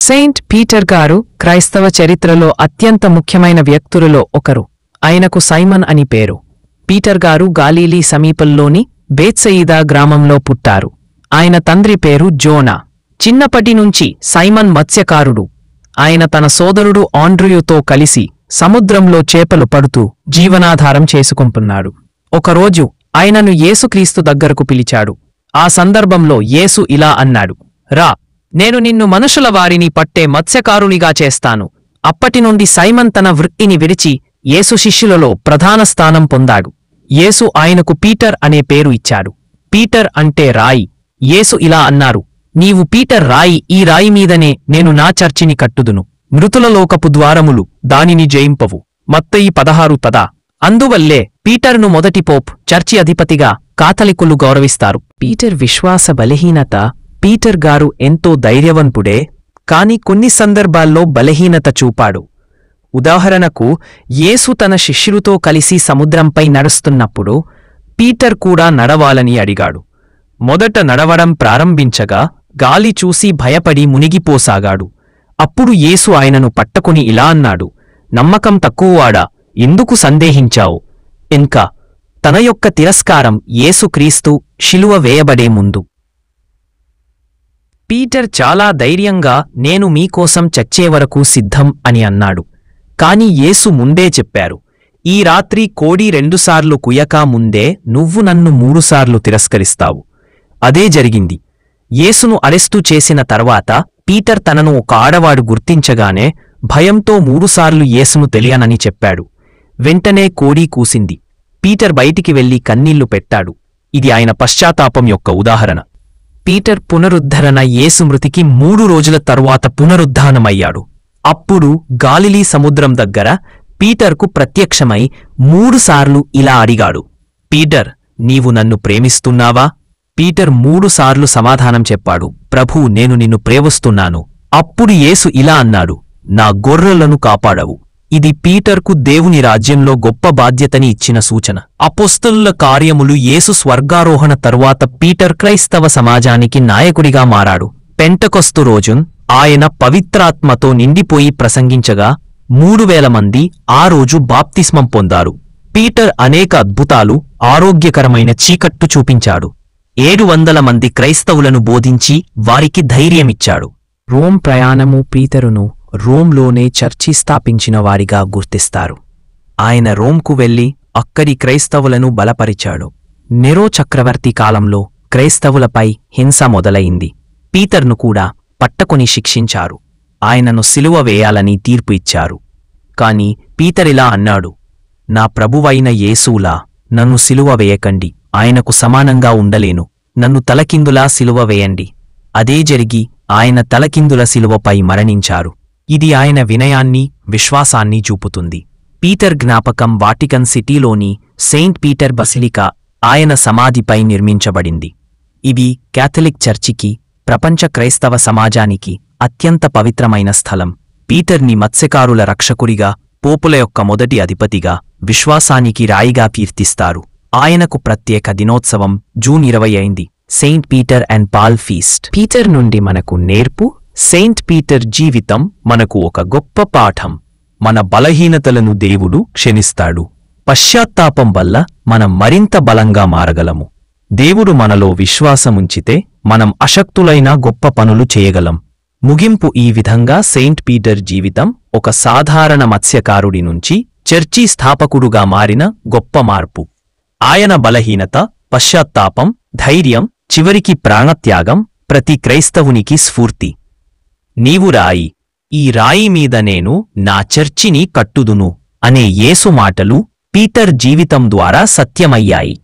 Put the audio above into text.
Saint Peter గారు క్రైస్తవ చరిత్రలో అత్యంత ముఖ్యమైన వ్యక్తులలో ఒకరు. ఆయనకు సైమన్ అని పేరు. పీటర్ గారు గాలీలీ సమీపంలోని బేత్సయిదా గ్రామంలో పుట్టారు. ఆయన తండ్రి పేరు జోనా. చిన్నప్పటినుంచి సైమన్ మత్స్యకారుడు. ఆయన తన సోదరుడు ఆండ్రూయుతో కలిసి సముద్రంలో చేపలు పడుతూ జీవనాధారం చేసుకుంటున్నాడు. ఒకరోజు ఆయనను యేసుక్రీస్తు దగ్గరకు పిలిచాడు. ఆ సందర్భంలో యేసు ఇలా అన్నాడు, రా, నేను నిన్ను మనుషుల వారిని పట్టే మత్స్యకారునిగా చేస్తాను. అప్పటినుండి సైమన్ తన వృత్తిని విడిచి యేసు శిష్యులలో ప్రధాన స్థానం పొందాడు. యేసు ఆయనకు పీటర్ అనే పేరు ఇచ్చాడు. పీటర్ అంటే రాయి. యేసు ఇలా అన్నారు, నీవు పీటర్ రాయి, ఈ రాయి మీదనే నేను నా చర్చిని కట్టుదును. మృతుల లోకపు ద్వారములు దానిని జయింపవు. మత్తయి 16 తదా. అందువల్లే పీటర్ను మొదటి పోప్, చర్చి అధిపతిగా కాథలికులు గౌరవిస్తారు. పీటర్ విశ్వాస బలహీనత. పీటర్ గారు ఎంతో ధైర్యవంతుడే, కాని కొన్ని సందర్భాల్లో బలహీనత చూపాడు. ఉదాహరణకు, యేసు తన శిష్యులతో కలిసి సముద్రంపై నడుస్తున్నప్పుడు పీటర్ కూడా నడవాలని అడిగాడు. మొదట నడవడం ప్రారంభించగా గాలి చూసి భయపడి మునిగిపోసాగాడు. అప్పుడు యేసు ఆయనను పట్టుకుని ఇలా అన్నాడు, నమ్మకం తక్కువవాడా, ఎందుకు సందేహించావు? ఇంకా తన యొక్క తిరస్కారం యేసుక్రీస్తు శిలువ వేయబడే ముందు. పీటర్ చాలా ధైర్యంగా నేను మీకోసం చచ్చేవరకు సిద్ధం అని అన్నాడు. కాని యేసు ముందే చెప్పారు, ఈ రాత్రి కోడి 2 సార్లు కుయకా ముందే నువ్వు నన్ను 3 సార్లు తిరస్కరిస్తావు. అదే జరిగింది. యేసును అరెస్టు చేసిన తర్వాత పీటర్ తనను ఒక ఆడవాడు గుర్తించగానే భయంతో 3 సార్లు యేసును తెలియనని చెప్పాడు. వెంటనే కోడి కూసింది. పీటర్ బయటికి వెళ్లి కన్నీళ్లు పెట్టాడు. ఇది ఆయన పశ్చాత్తాపం యొక్క ఉదాహరణ. పీటర్ పునరుద్ధరణ. యేసు మృతికి 3 రోజుల తరువాత పునరుద్ధానమయ్యాడు. అప్పుడు గాలిలీ సముద్రం దగ్గర పీటర్కు ప్రత్యక్షమై 3 సార్లు ఇలా అడిగాడు, పీటర్, నీవు నన్ను ప్రేమిస్తున్నావా? పీటర్ 3 సార్లు సమాధానం చెప్పాడు, ప్రభూ, నేను నిన్ను ప్రేమిస్తున్నాను. అప్పుడు యేసు ఇలా అన్నాడు, నా గొర్రెలను కాపాడవు. ఇది పీటర్కు దేవుని రాజ్యంలో గొప్ప బాధ్యతని ఇచ్చిన సూచన. అపోస్తలుల కార్యములు. యేసు స్వర్గారోహణ తరువాత పీటర్ క్రైస్తవ సమాజానికి నాయకుడిగా మారాడు. పెంటకొస్తు రోజున్ ఆయన పవిత్రాత్మతో నిండిపోయి ప్రసంగించగా 3000 మంది ఆ రోజు బాప్తిస్మం పొందారు. పీటర్ అనేక అద్భుతాలు, ఆరోగ్యకరమైన చీకట్టు చూపించాడు. 700 మంది క్రైస్తవులను బోధించి వారికి ధైర్యమిచ్చాడు. రోమ్ ప్రయాణము. పీతరును రోమ్లోనే చర్చి స్థాపించిన వారిగా గుర్తిస్తారు. ఆయన రోమ్కు వెళ్లి అక్కడి క్రైస్తవులను బలపరిచాడు. నెరో చక్రవర్తి కాలంలో క్రైస్తవులపై హింస మొదలైంది. పీతర్ను కూడా పట్టుకొని శిక్షించారు. ఆయనను సిలువ వేయాలని తీర్పు ఇచ్చారు. కాని పీతరిలా అన్నాడు, నా ప్రభువైన యేసూలా నన్ను సిలువ వేయకండి. ఆయనకు సమానంగా ఉండలేను. నన్ను తలకిందులా సిలువ వేయండి. అదే జరిగి ఆయన తలకిందుల సిలువపై మరణించారు. ఇది ఆయన వినయాన్ని, విశ్వాసాన్ని చూపుతుంది. పీటర్ జ్ఞాపకం. వాటికన్ సిటీలోని సెయింట్ పీటర్ బసిలికా ఆయన సమాధిపై నిర్మించబడింది. ఇది క్యాథలిక్ చర్చికి, ప్రపంచ క్రైస్తవ సమాజానికి అత్యంత పవిత్రమైన స్థలం. పీటర్ని మత్స్యకారుల రక్షకుడిగా, పోపుల యొక్క మొదటి అధిపతిగా, విశ్వాసానికి రాయిగా కీర్తిస్తారు. ఆయనకు ప్రత్యేక దినోత్సవం June 20 saint Peter and Paul feast. Peter నుండి మనకు నేర్పు. సెయింట్ పీటర్ జీవితం మనకు ఒక గొప్ప పాఠం. మన బలహీనతలను దేవుడు క్షమిస్తాడు. పశ్చాత్తాపం వల్ల మనం మరింత బలంగా మారగలము. దేవుడు మనలో విశ్వాసముంచితే మనం అశక్తులైన గొప్ప పనులు చేయగలం. ముగింపు. ఈ విధంగా సెయింట్ పీటర్ జీవితం ఒక సాధారణ మత్స్యకారుడి నుంచి చర్చి స్థాపకుడుగా మారిన గొప్ప మార్పు. ఆయన బలహీనత, పశ్చాత్తాపం, ధైర్యం, చివరికి ప్రాణత్యాగం ప్రతి క్రైస్తవునికి స్ఫూర్తి. నీవు రాయి, ఈ రాయి మీద నేను నా చర్చిని కట్టుదును అనే యేసు మాటలు పీటర్ జీవితం ద్వారా సత్యమయ్యాయి.